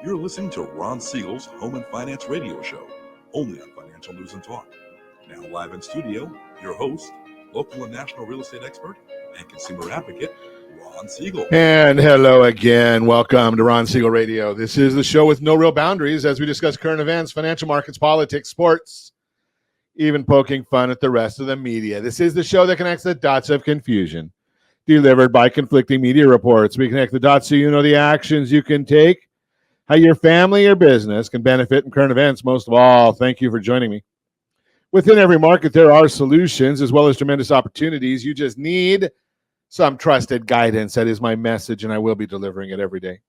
You're listening to Ron Siegel's Home and Finance Radio Show, only on Financial News and Talk. Now live in studio, your host, local and national real estate expert and consumer advocate, Ron Siegel. And hello again. Welcome to Ron Siegel Radio. This is the show with no real boundaries as we discuss current events, financial markets, politics, sports, even poking fun at the rest of the media. This is the show that connects the dots of confusion, delivered by conflicting media reports. We connect the dots so you know the actions you can take, how your family or business can benefit from current events. Most of all, thank you for joining me. Within every market, there are solutions as well as tremendous opportunities. You just need some trusted guidance. That is my message, and I will be delivering it every day.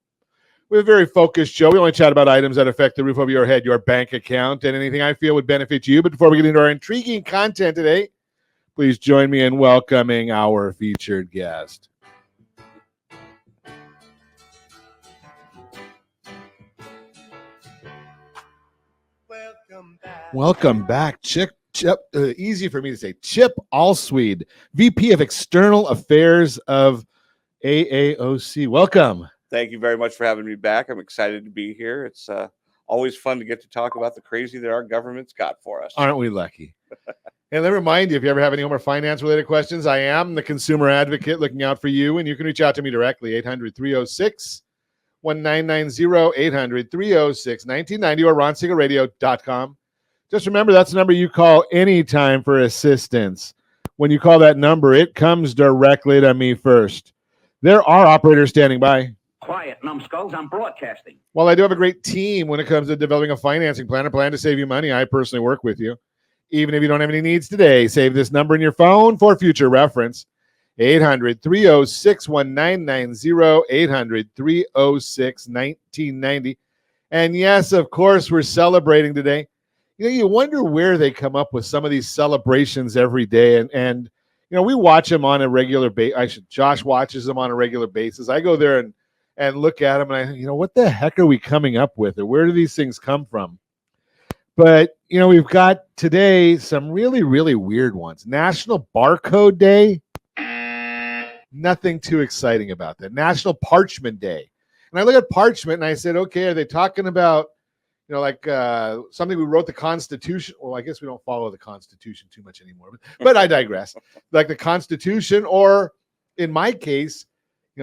We have a very focused show. We only chat about items that affect the roof over your head, your bank account, and anything I feel would benefit you. But before we get into our intriguing content today, please join me in welcoming our featured guest. Welcome back, Chip. Easy for me to say. Chip Allswede, VP of External Affairs of AAOC. Welcome. Thank you very much for having me back. I'm excited to be here. It's always fun to get to talk about the crazy that our government's got for us. Aren't we lucky? And let me remind you, if you ever have any home or finance-related questions, I am the consumer advocate looking out for you, and you can reach out to me directly, 800-306-1990, 800-306-1990, or ronsiegelradio.com. Just remember, that's the number you call anytime for assistance. When you call that number, it comes directly to me first. There are operators standing by. Quiet, numbskulls, I'm broadcasting. While I do have a great team when it comes to developing a financing plan, a plan to save you money, I personally work with you. Even if you don't have any needs today, save this number in your phone for future reference. 800-306-1990, 800-306-1990. And yes, of course, we're celebrating today. You know, you wonder where they come up with some of these celebrations every day. And you know, we watch them on a regular basis. Josh watches them on a regular basis. I go there and look at them and what the heck are we coming up with? Or where do these things come from? But, you know, we've got today some really, really weird ones. National Barcode Day. Nothing too exciting about that. National Parchment Day. And I look at parchment and I said, okay, are they talking about, something we wrote the Constitution? Well, I guess we don't follow the Constitution too much anymore, but I digress. Like the Constitution, or in my case,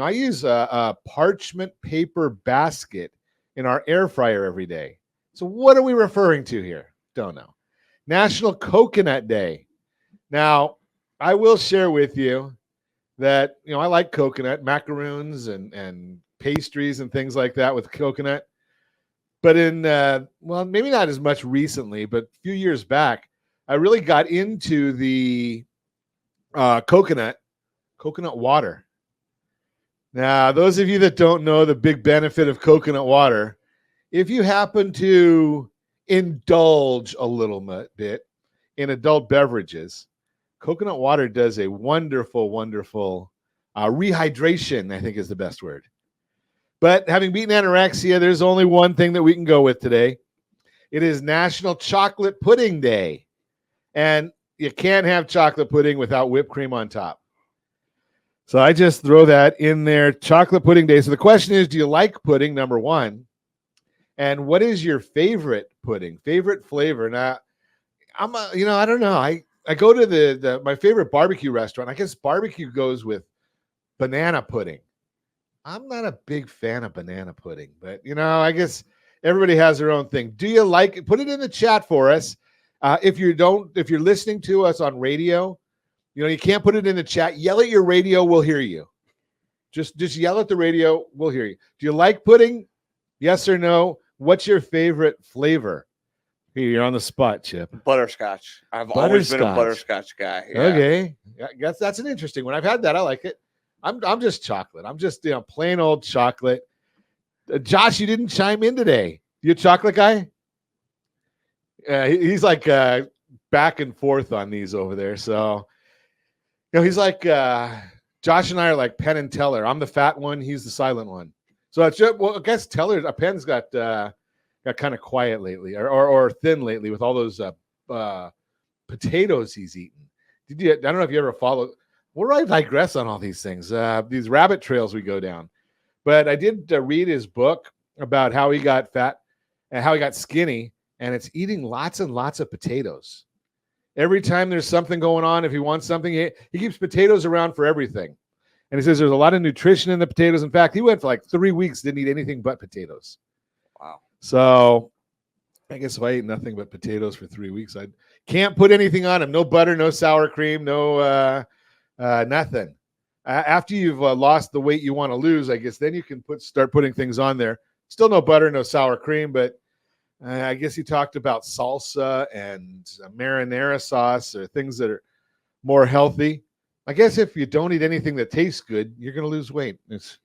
I use a parchment paper basket in our air fryer every day. So what are we referring to here? Don't know. National Coconut Day. Now, I will share with you that, I like coconut, macaroons and pastries and things like that with coconut. But maybe not as much recently, but a few years back, I really got into the coconut water. Now, those of you that don't know the big benefit of coconut water, if you happen to indulge a little bit in adult beverages, coconut water does a wonderful, wonderful rehydration, I think is the best word. But having beaten anorexia, there's only one thing that we can go with today. It is National Chocolate Pudding Day. And you can't have chocolate pudding without whipped cream on top. So I just throw that in there, Chocolate Pudding Day. So the question is, do you like pudding, number one? And what is your favorite pudding, favorite flavor? Now, I don't know. I go to my favorite barbecue restaurant. I guess barbecue goes with banana pudding. I'm not a big fan of banana pudding, but, I guess everybody has their own thing. Do you like it? Put it in the chat for us. If you're listening to us on radio, you can't put it in the chat. Yell at your radio. We'll hear you. Just yell at the radio. We'll hear you. Do you like pudding? Yes or no? What's your favorite flavor? Here, you're on the spot, Chip. Butterscotch. I've always been a butterscotch guy. Yeah. Okay. I guess that's an interesting one. I've had that. I like it. I'm just chocolate. I'm just plain old chocolate. Josh, you didn't chime in today. You a chocolate guy? He's like back and forth on these over there. So, he's like Josh and I are like Penn and Teller. I'm the fat one. He's the silent one. So I guess Teller, Penn's got kind of quiet lately, or thin lately with all those potatoes he's eaten. I don't know if you ever follow. Where do I digress on all these things? These rabbit trails we go down. But I did read his book, about how he got fat and how he got skinny, and it's eating lots and lots of potatoes. Every time there's something going on, if he wants something, he keeps potatoes around for everything. And he says there's a lot of nutrition in the potatoes. In fact, he went for like 3 weeks, didn't eat anything but potatoes. Wow. So I guess if I ate nothing but potatoes for 3 weeks, I can't put anything on them. No butter, no sour cream, no nothing. After you've lost the weight you want to lose, I guess then you can start putting things on there. Still no butter, no sour cream, but I guess he talked about salsa and marinara sauce or things that are more healthy. I guess if you don't eat anything that tastes good, you're going to lose weight. It's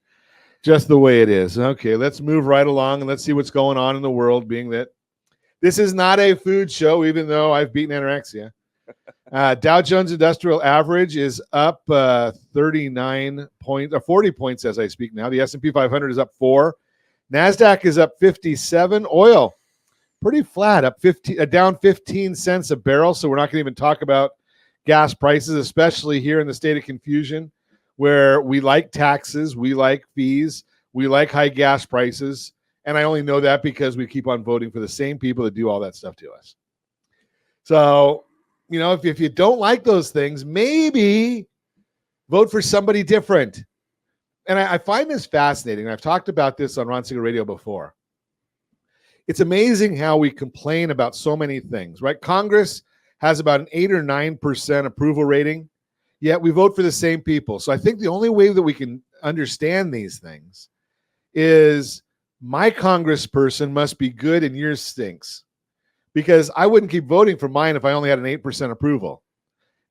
just the way it is. Okay, let's move right along and let's see what's going on in the world, being that this is not a food show, even though I've beaten anorexia. Dow Jones Industrial Average is up 39 points, or 40 points as I speak now. The S&P 500 is up 4. NASDAQ is up 57. Oil, pretty flat, up down 15 cents a barrel. So we're not going to even talk about gas prices, especially here in the state of confusion, where we like taxes, we like fees, we like high gas prices. And I only know that because we keep on voting for the same people that do all that stuff to us. So, if you don't like those things, maybe vote for somebody different. And I find this fascinating. I've talked about this on Ron Siegel Radio before. It's amazing how we complain about so many things, right? Congress has about an 8 or 9% approval rating, yet we vote for the same people. So I think the only way that we can understand these things is my congressperson must be good and yours stinks, because I wouldn't keep voting for mine if I only had an 8% approval.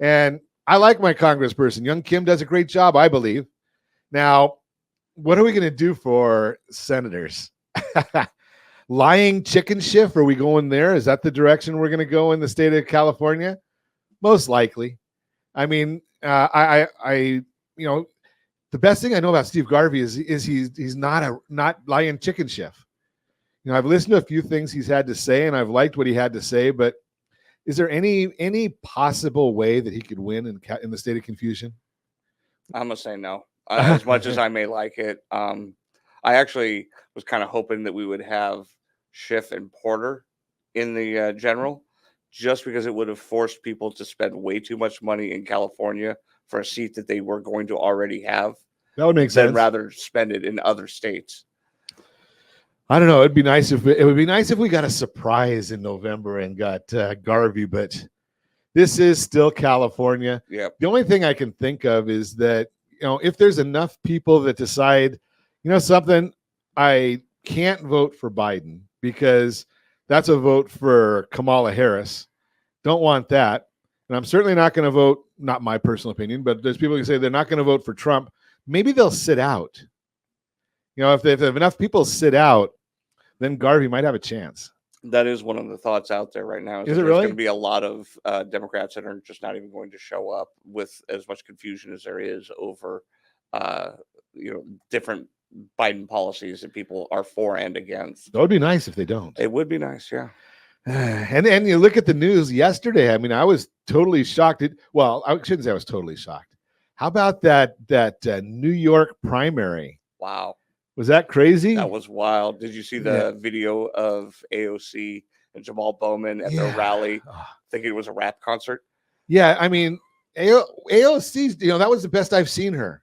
And I like my congressperson. Young Kim does a great job, I believe. Now, what are we going to do for senators? Lying chicken shift? Are we going there? Is that the direction we're going to go in the state of California? Most likely. I mean, the best thing I know about Steve Garvey is he's not lying chicken shift. I've listened to a few things he's had to say, and I've liked what he had to say. But is there any possible way that he could win in the state of confusion? I'm gonna say no. As much as I may like it, I actually was kind of hoping that we would have Schiff and Porter in the general, just because it would have forced people to spend way too much money in California for a seat that they were going to already have. That would make sense. Rather spend it in other states. I don't know. It would be nice if we got a surprise in November and got Garvey, but this is still California. Yeah. The only thing I can think of is that if there's enough people that decide, something, I can't vote for Biden because that's a vote for Kamala Harris. Don't want that. And I'm certainly not going to vote, not my personal opinion, but there's people who say they're not going to vote for Trump. Maybe they'll sit out. If enough people sit out, then Garvey might have a chance. That is one of the thoughts out there right now. Is it there's really? going to be a lot of Democrats that are just not even going to show up, with as much confusion as there is over, different Biden policies that people are for and against. That would be nice if they don't. It would be nice, yeah. And you look at the news yesterday. I mean, I was totally shocked. I shouldn't say I was totally shocked. How about that New York primary? Wow. Was that crazy? That was wild. Did you see the video of AOC and Jamal Bowman at their rally, thinking it was a rap concert? Yeah, I mean, AOC, that was the best I've seen her.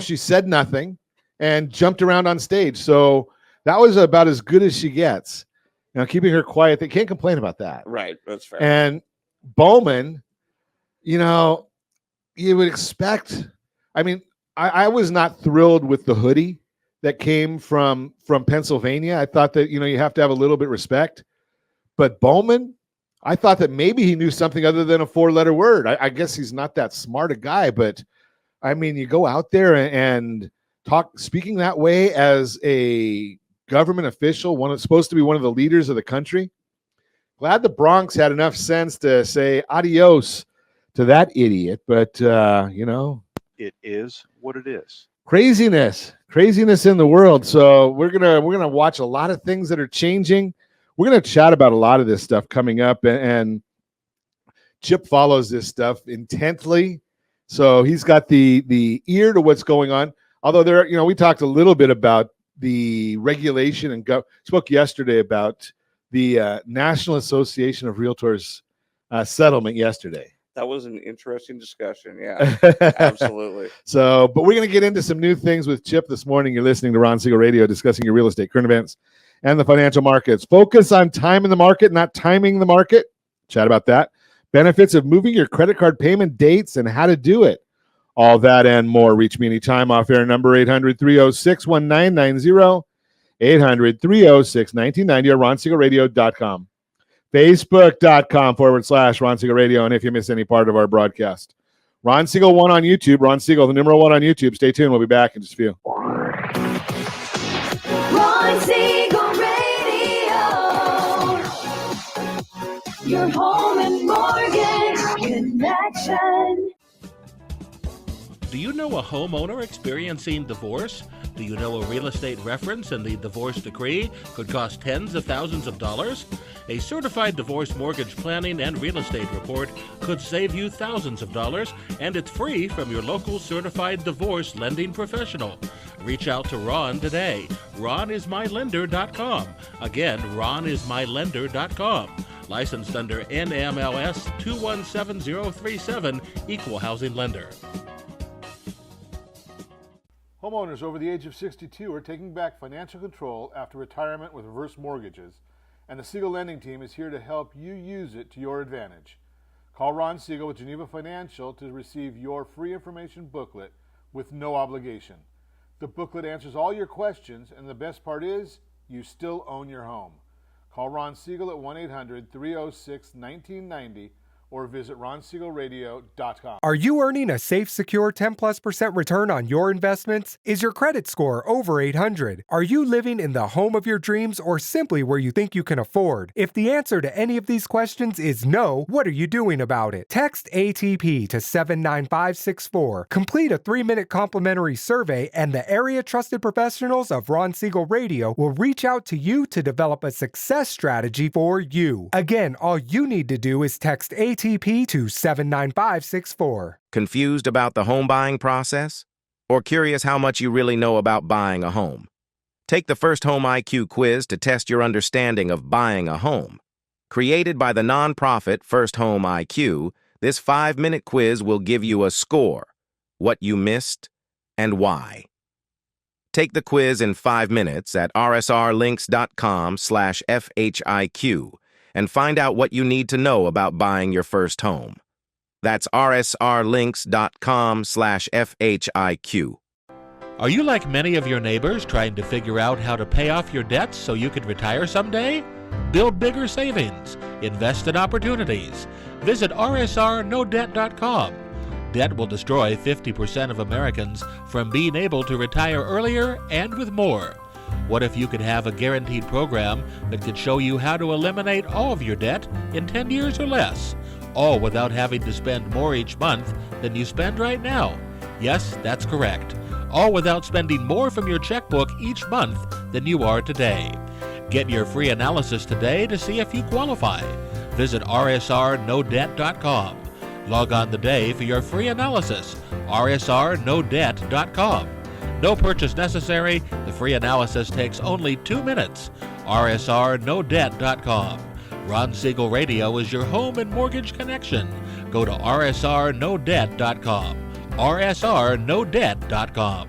She said nothing and jumped around on stage. So that was about as good as she gets. Keeping her quiet. They can't complain about that. Right, that's fair. And Bowman, you would expect. I mean, I was not thrilled with the hoodie that came from Pennsylvania. I thought that, you have to have a little bit of respect. But Bowman, I thought that maybe he knew something other than a 4-letter word. I guess he's not that smart a guy, but I mean, you go out there and speaking that way as a government official, supposed to be one of the leaders of the country. Glad the Bronx had enough sense to say adios to that idiot. But, it is what it is. Craziness in the world. So we're gonna watch a lot of things that are changing. We're gonna chat about a lot of this stuff coming up, and Chip follows this stuff intently, so he's got the ear to what's going on. Although we talked a little bit about the regulation and spoke yesterday about the National Association of Realtors settlement yesterday. That was an interesting discussion. Yeah, absolutely. So, but we're going to get into some new things with Chip this morning. You're listening to Ron Siegel Radio, discussing your real estate, current events, and the financial markets. Focus on time in the market, not timing the market. Chat about that. Benefits of moving your credit card payment dates and how to do it. All that and more. Reach me anytime. Off air number 800-306-1990, 800-306-1990, or RonSiegelRadio.com. Facebook.com/Ron Siegel Radio. And if you miss any part of our broadcast, Ron Siegel 1 on YouTube, Ron Siegel, the numeral 1 on YouTube. Stay tuned. We'll be back in just a few. Ron Siegel Radio, your home and mortgage connection. Do you know a homeowner experiencing divorce? Do you know a real estate reference and the divorce decree could cost tens of thousands of dollars? A certified divorce mortgage planning and real estate report could save you thousands of dollars, and it's free from your local certified divorce lending professional. Reach out to Ron today. RonIsMyLender.com. Again, RonIsMyLender.com. Licensed under NMLS 217037, Equal Housing Lender. Homeowners over the age of 62 are taking back financial control after retirement with reverse mortgages, and the Siegel Lending Team is here to help you use it to your advantage. Call Ron Siegel with Geneva Financial to receive your free information booklet with no obligation. The booklet answers all your questions, and the best part is, you still own your home. Call Ron Siegel at 1-800-306-1990 or visit RonSiegelRadio.com. Are you earning a safe, secure 10+% return on your investments? Is your credit score over 800? Are you living in the home of your dreams or simply where you think you can afford? If the answer to any of these questions is no, what are you doing about it? Text ATP to 79564. Complete a 3-minute complimentary survey, and the area trusted professionals of Ron Siegel Radio will reach out to you to develop a success strategy for you. Again, all you need to do is text ATP to 79564. Confused about the home buying process? Or curious how much you really know about buying a home? Take the First Home IQ quiz to test your understanding of buying a home. Created by the nonprofit First Home IQ, this 5-minute quiz will give you a score, what you missed, and why. Take the quiz in 5 minutes at rsrlinks.com/FHIQ and find out what you need to know about buying your first home. That's rsrlinks.com/FHIQ. Are you like many of your neighbors trying to figure out how to pay off your debts so you could retire someday? Build bigger savings. Invest in opportunities. Visit rsrnodebt.com. Debt will destroy 50% of Americans from being able to retire earlier and with more. What if you could have a guaranteed program that could show you how to eliminate all of your debt in 10 years or less, all without having to spend more each month than you spend right now? Yes, that's correct. All without spending more from your checkbook each month than you are today. Get your free analysis today to see if you qualify. Visit rsrnodebt.com. Log on today for your free analysis, rsrnodebt.com. No purchase necessary. The free analysis takes only 2 minutes. rsrnodebt.com. Ron Siegel Radio is your home and mortgage connection. Go to rsrnodebt.com. rsrnodebt.com.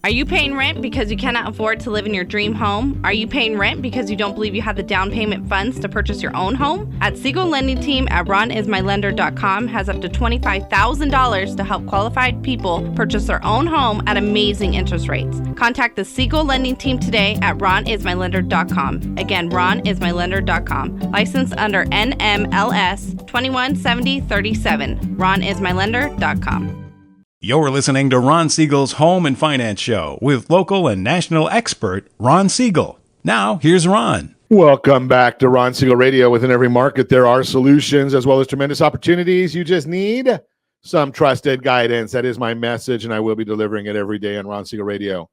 Are you paying rent because you cannot afford to live in your dream home? Are you paying rent because you don't believe you have the down payment funds to purchase your own home? At Siegel Lending Team at RonIsMyLender.com has up to $25,000 to help qualified people purchase their own home at amazing interest rates. Contact the Siegel Lending Team today at RonIsMyLender.com. Again, RonIsMyLender.com. Licensed under NMLS 217037. RonIsMyLender.com. You're listening to Ron Siegel's Home and Finance Show with local and national expert Ron Siegel. Now, here's Ron. Welcome back to Ron Siegel Radio. Within every market, there are solutions as well as tremendous opportunities. You just need some trusted guidance. That is my message, and I will be delivering it every day on Ron Siegel Radio.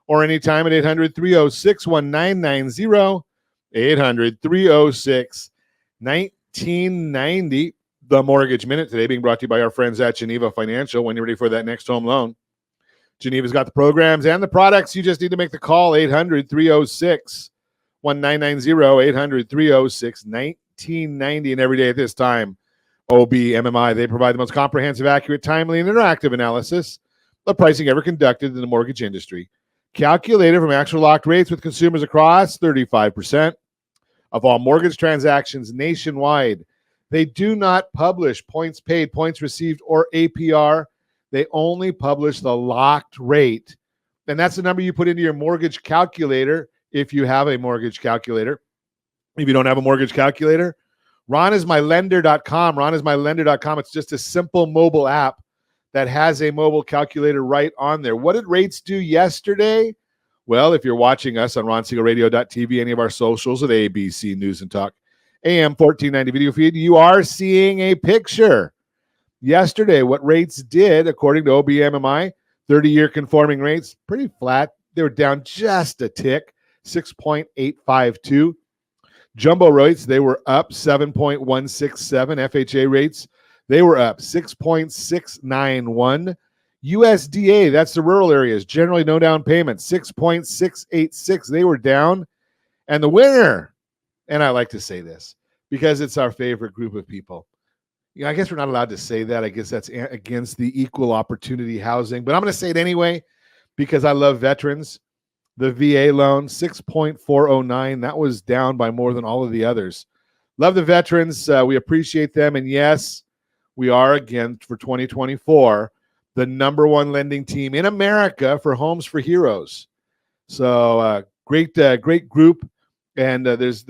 Or anytime at 800-306-1990, 800-306-1990. The Mortgage Minute today being brought to you by our friends at Geneva Financial. When you're ready for that next home loan, Geneva's got the programs and the products. You just need to make the call, 800-306-1990, 800-306-1990, and every day at this time, OBMMI. They provide the most comprehensive, accurate, timely, and interactive analysis of pricing ever conducted in the mortgage industry. Calculated from actual locked rates with consumers across 35% of all mortgage transactions nationwide. They do not publish points paid, points received, or APR. They only publish the locked rate. And that's the number you put into your mortgage calculator if you have a mortgage calculator. If you don't have a mortgage calculator, ronismylender.com. Ronismylender.com. It's just a simple mobile app that has a mobile calculator right on there. What did rates do yesterday? Well, if you're watching us on RonSiegelRadio.tv, any of our socials at ABC News and Talk, AM 1490 video feed, you are seeing a picture. Yesterday, what rates did, according to OBMMI, 30-year conforming rates, pretty flat. They were down just a tick, 6.852. Jumbo rates, they were up 7.167. FHA rates, they were up 6.691. USDA, that's the rural areas, generally no down payment, 6.686. They were down. And the winner, and I like to say this because it's our favorite group of people. You know, I guess we're not allowed to say that. I guess that's against the equal opportunity housing, but I'm going to say it anyway because I love veterans. The VA loan, 6.409. That was down by more than all of the others. Love the veterans. We appreciate them. And yes, we are, again, for 2024, the number one lending team in America for Homes for Heroes. So great group. And there's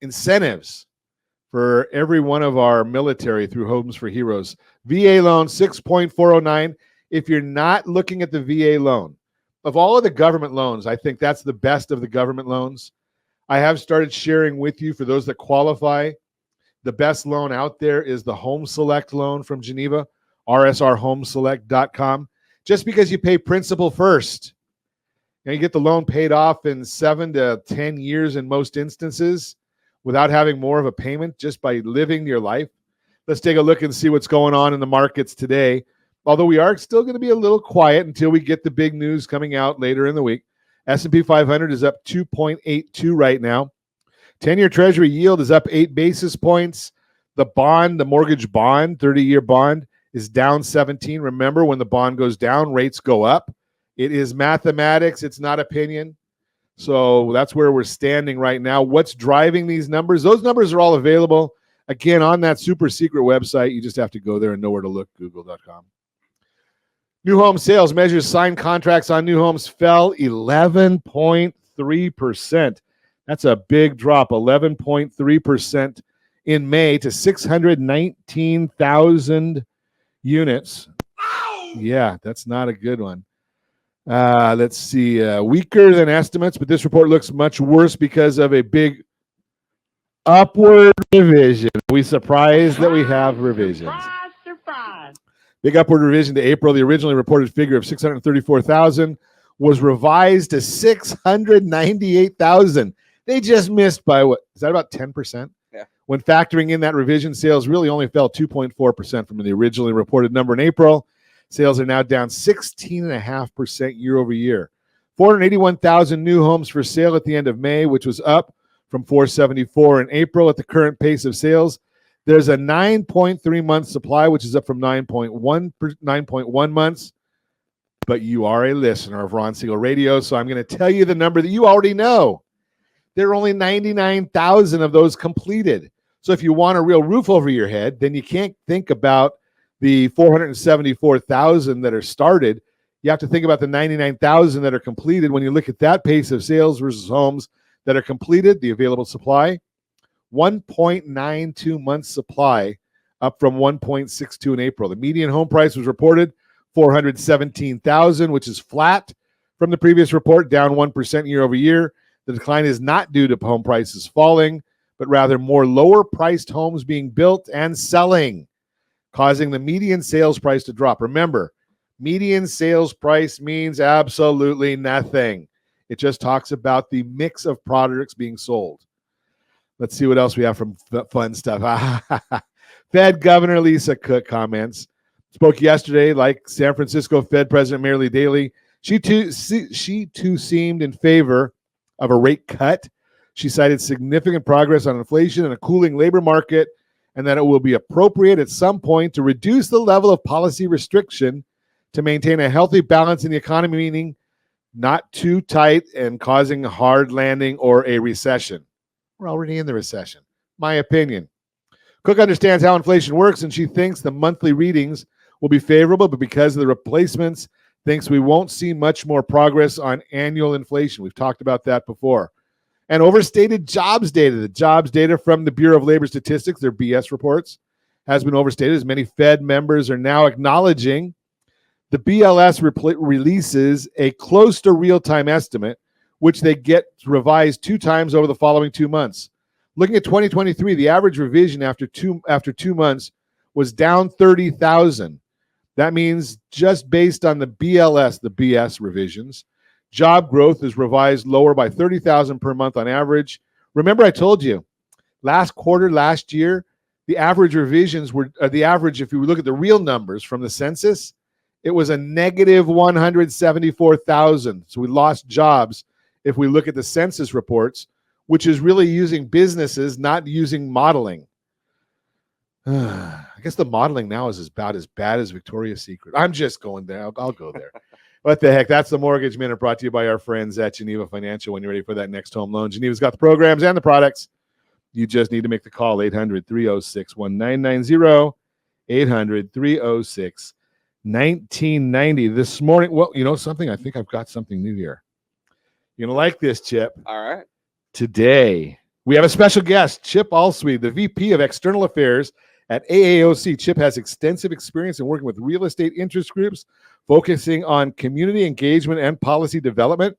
incentives for every one of our military through Homes for Heroes. VA loan, 6.409. If you're not looking at the VA loan, of all of the government loans, I think that's the best of the government loans. I have started sharing with you, for those that qualify, the best loan out there is the Home Select loan from Geneva, rsrhomeselect.com. Just because you pay principal first, and you get the loan paid off in 7 to 10 years in most instances without having more of a payment, just by living your life. Let's take a look and see what's going on in the markets today. Although we are still going to be a little quiet until we get the big news coming out later in the week. S&P 500 is up 2.82 right now. 10-year Treasury yield is up 8 basis points. The bond, the mortgage bond, 30-year bond, is down 17. Remember, when the bond goes down, rates go up. It is mathematics. It's not opinion. So that's where we're standing right now. What's driving these numbers? Those numbers are all available, again, on that super secret website. You just have to go there and know where to look, google.com. New home sales measures signed contracts on new homes fell 11.3%. That's a big drop, 11.3% in May to 619,000 units. Yeah, that's not a good one. Let's see, weaker than estimates, but this report looks much worse because of a big upward revision. Are we surprised that we have revisions? Surprise. Big upward revision to April. The originally reported figure of 634,000 was revised to 698,000. They just missed by what? Is that about 10%? Yeah. When factoring in that revision, sales really only fell 2.4% from the originally reported number in April. Sales are now down 16.5% year over year. 481,000 new homes for sale at the end of May, which was up from 474 in April. At the current pace of sales, there's a 9.3 month supply, which is up from 9.1 months. But you are a listener of Ron Siegel Radio, so I'm going to tell you the number that you already know. There are only 99,000 of those completed. So if you want a real roof over your head, then you can't think about the 474,000 that are started. You have to think about the 99,000 that are completed. When you look at that pace of sales versus homes that are completed, the available supply, 1.92 months supply, up from 1.62 in April. The median home price was reported $417,000, which is flat from the previous report, down 1% year over year. The decline is not due to home prices falling, but rather more lower-priced homes being built and selling, causing the median sales price to drop. Remember, median sales price means absolutely nothing. It just talks about the mix of products being sold. Let's see what else we have from fun stuff. Fed Governor Lisa Cook comments. Spoke yesterday, like San Francisco Fed President Mary Lee Daley. She too seemed in favor of a rate cut. She cited significant progress on inflation and a cooling labor market, and that it will be appropriate at some point to reduce the level of policy restriction to maintain a healthy balance in the economy, meaning not too tight and causing a hard landing or a recession. We're already in the recession. My opinion. Cook understands how inflation works, and she thinks the monthly readings will be favorable, but because of the replacements, thinks we won't see much more progress on annual inflation. We've talked about that before. And overstated jobs data. The jobs data from the Bureau of Labor Statistics, their BS reports, has been overstated, as many Fed members are now acknowledging the BLS releases a close to real-time estimate, which they get revised 2 times over the following 2 months. Looking at 2023, the average revision after two months was down 30,000. That means just based on the BLS, the BS revisions, job growth is revised lower by 30,000 per month on average. Remember, I told you last quarter, last year, the average revisions were the average. If you look at the real numbers from the census, it was a negative 174,000. So we lost jobs if we look at the census reports, which is really using businesses, not using modeling. I guess the modeling now is about as bad as Victoria's Secret. I'm just going there. I'll go there. What the heck? That's the Mortgage Minute, brought to you by our friends at Geneva Financial. When you're ready for that next home loan, Geneva's got the programs and the products. You just need to make the call, 800-306-1990, 800-306-1990. This morning, well, you know something? I think I've got something new here. You're going to like this, Chip. All right. Today, we have a special guest, Chip Alsweed, the VP of External Affairs at AAOC. Chip has extensive experience in working with real estate interest groups, focusing on community engagement and policy development.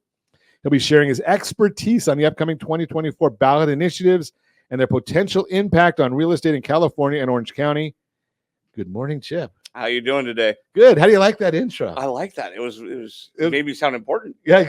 He'll be sharing his expertise on the upcoming 2024 ballot initiatives and their potential impact on real estate in California and Orange County. Good morning, Chip. How you doing today? Good. How do you like that intro? I like that. It made me sound important. Yeah.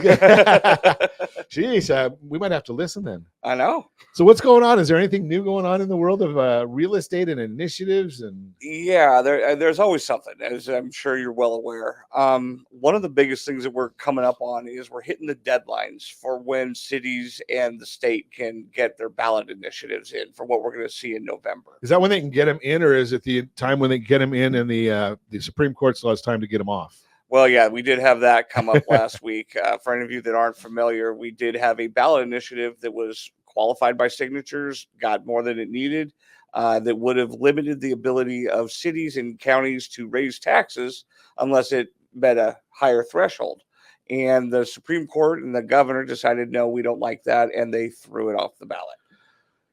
Jeez, we might have to listen then. I know. So what's going on? Is there anything new going on in the world of real estate and initiatives? And yeah, there's always something, as I'm sure you're well aware. One of the biggest things that we're coming up on is we're hitting the deadlines for when cities and the state can get their ballot initiatives in for what we're going to see in November. Is that when they can get them in, or is it the time when they get them in and the Supreme Court still has time to get them off? Well, yeah, we did have that come up last week. For any of you that aren't familiar, we did have a ballot initiative that was qualified by signatures, got more than it needed, that would have limited the ability of cities and counties to raise taxes unless it met a higher threshold. And the Supreme Court and the governor decided, no, we don't like that, and they threw it off the ballot.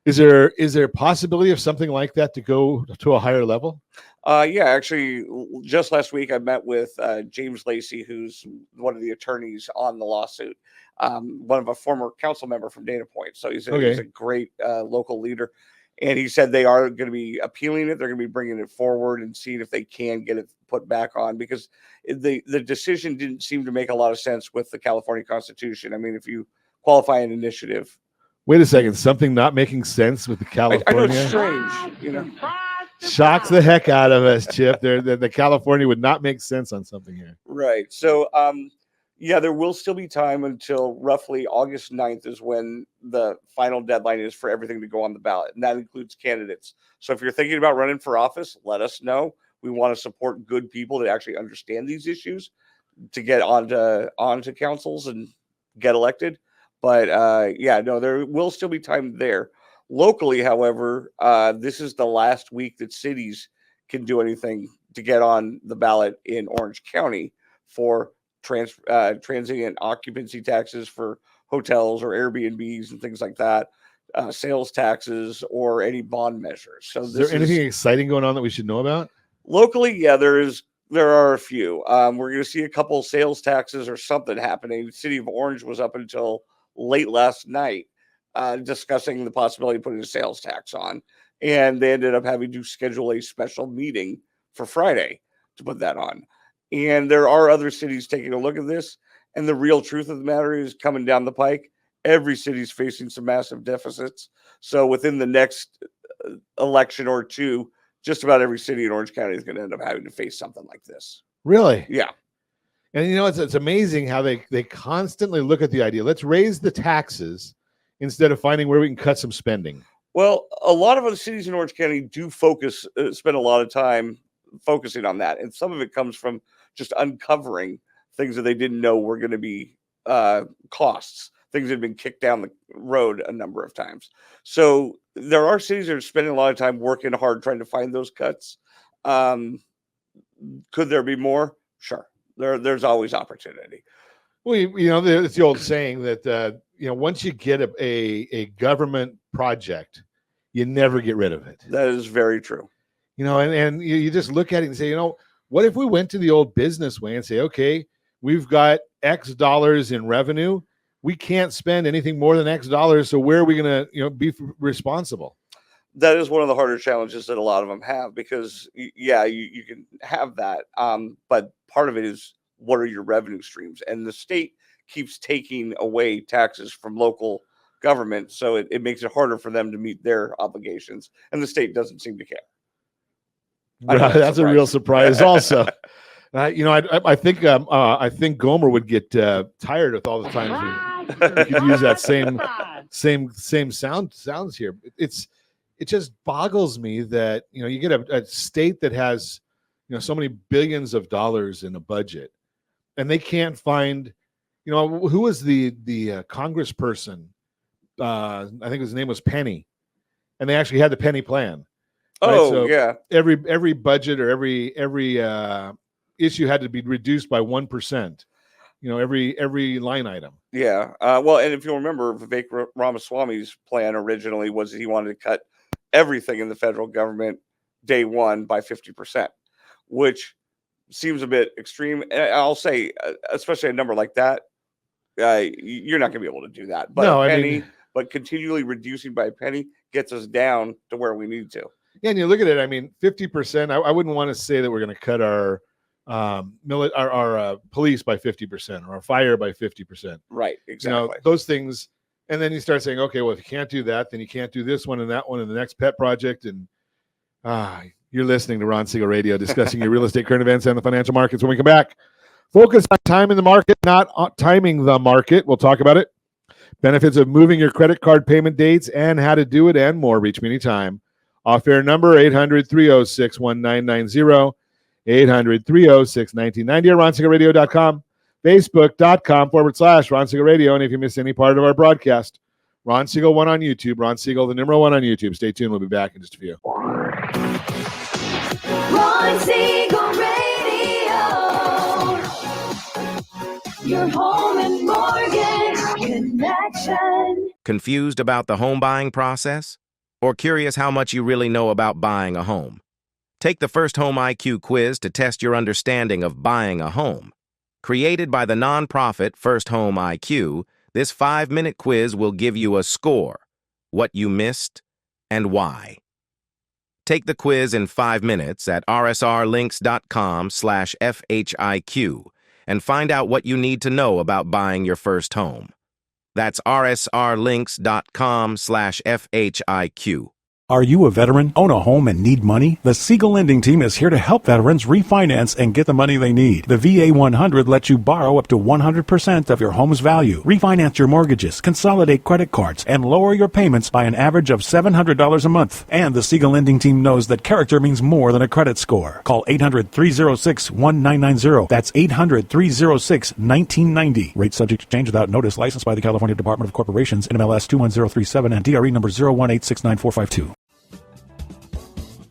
Is there a possibility of something like that to go to a higher level? Yeah, actually, just last week I met with James Lacey, who's one of the attorneys on the lawsuit, one of a former council member from Dana Point. So he's a great local leader. And he said they are going to be appealing it. They're going to be bringing it forward and seeing if they can get it put back on, because the decision didn't seem to make a lot of sense with the California Constitution. I mean, if you qualify an initiative. Wait a second. Something not making sense with the California? I know it's strange, you know. Shocks the heck out of us, Chip. The California would not make sense on something here. Right. So, yeah, there will still be time until roughly August 9th is when the final deadline is for everything to go on the ballot. And that includes candidates. So if you're thinking about running for office, let us know. We want to support good people that actually understand these issues to get onto councils and get elected. But yeah, no, there will still be time there. Locally, however, this is the last week that cities can do anything to get on the ballot in Orange County for transient occupancy taxes for hotels or Airbnbs and things like that, sales taxes, or any bond measures. So is there anything exciting going on that we should know about? Locally, yeah, there are a few. We're going to see a couple sales taxes or something happening. The city of Orange was up until late last night discussing the possibility of putting a sales tax on, and they ended up having to schedule a special meeting for Friday to put that on. And there are other cities taking a look at this, and the real truth of the matter is coming down the pike. Every city's facing some massive deficits. So within the next election or two, just about every city in Orange County is going to end up having to face something like this. Really? Yeah. And it's amazing how they constantly look at the idea. Let's raise the taxes instead of finding where we can cut some spending. Well, a lot of other cities in Orange County do spend a lot of time focusing on that. And some of it comes from just uncovering things that they didn't know were going to be costs, things that had been kicked down the road a number of times. So there are cities that are spending a lot of time working hard trying to find those cuts. Could there be more? Sure. There's always opportunity. Well, it's the old saying that, once you get a government project, you never get rid of it. That is very true. And you just look at it and say, what if we went to the old business way and say, okay, we've got X dollars in revenue. We can't spend anything more than X dollars. So where are we going to, be responsible? That is one of the harder challenges that a lot of them have because, you can have that. But part of it is, what are your revenue streams? And the state keeps taking away taxes from local government. So it makes it harder for them to meet their obligations. And the state doesn't seem to care. That's a real surprise also. I think Gomer would get tired with all the times we could use that same sounds here. It just boggles me that you get a state that has so many billions of dollars in a budget, and they can't find who was the congressperson. I think his name was Penny, and they actually had the Penny plan. Right? Oh, so yeah. Every budget or every issue had to be reduced by 1%. Every line item. Yeah. Well, and if you remember, Vivek Ramaswamy's plan originally was that he wanted to cut everything in the federal government day one by 50%, which seems a bit extreme. And I'll say, especially a number like that, you're not going to be able to do that. But no, but continually reducing by a penny gets us down to where we need to. Yeah, and you look at it. 50%. I wouldn't want to say that we're going to cut our police by 50% or our fire by 50%. Right. Exactly. Those things. And then you start saying, okay, well, if you can't do that, then you can't do this one and that one and the next pet project. And you're listening to Ron Siegel Radio, discussing your real estate current events and the financial markets. When we come back, focus on time in the market, not on timing the market. We'll talk about it. Benefits of moving your credit card payment dates and how to do it and more. Reach me anytime. Off-air number 800-306-1990, 800-306-1990, or RonSiegelRadio.com, Facebook.com/Ron Siegel Radio. And if you miss any part of our broadcast, Ron Siegel 1 on YouTube, Ron Siegel, the number 1 on YouTube. Stay tuned. We'll be back in just a few. Ron Siegel Radio, your home and mortgage connection. Confused about the home buying process? Or curious how much you really know about buying a home? Take the First Home IQ quiz to test your understanding of buying a home. Created by the nonprofit First Home IQ, this 5-minute quiz will give you a score, what you missed, and why. Take the quiz in 5 minutes at rsrlinks.com/FHIQ and find out what you need to know about buying your first home. That's rsrlinks.com/FHIQ. Are you a veteran, own a home, and need money? The Siegel Lending Team is here to help veterans refinance and get the money they need. The VA 100 lets you borrow up to 100% of your home's value, refinance your mortgages, consolidate credit cards, and lower your payments by an average of $700 a month. And the Siegel Lending Team knows that character means more than a credit score. Call 800-306-1990. That's 800-306-1990. Rate subject to change without notice. Licensed by the California Department of Corporations, NMLS 21037, and DRE number 018694452.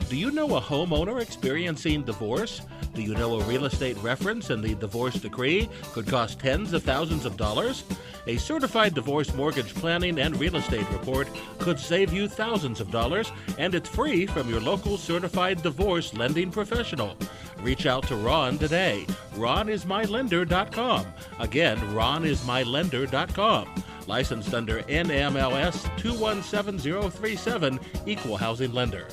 Do you know a homeowner experiencing divorce? Do you know a real estate reference and the divorce decree could cost tens of thousands of dollars? A certified divorce mortgage planning and real estate report could save you thousands of dollars, and it's free from your local certified divorce lending professional. Reach out to Ron today. RonIsMyLender.com. Again, RonIsMyLender.com. Licensed under NMLS 217037, Equal Housing Lender.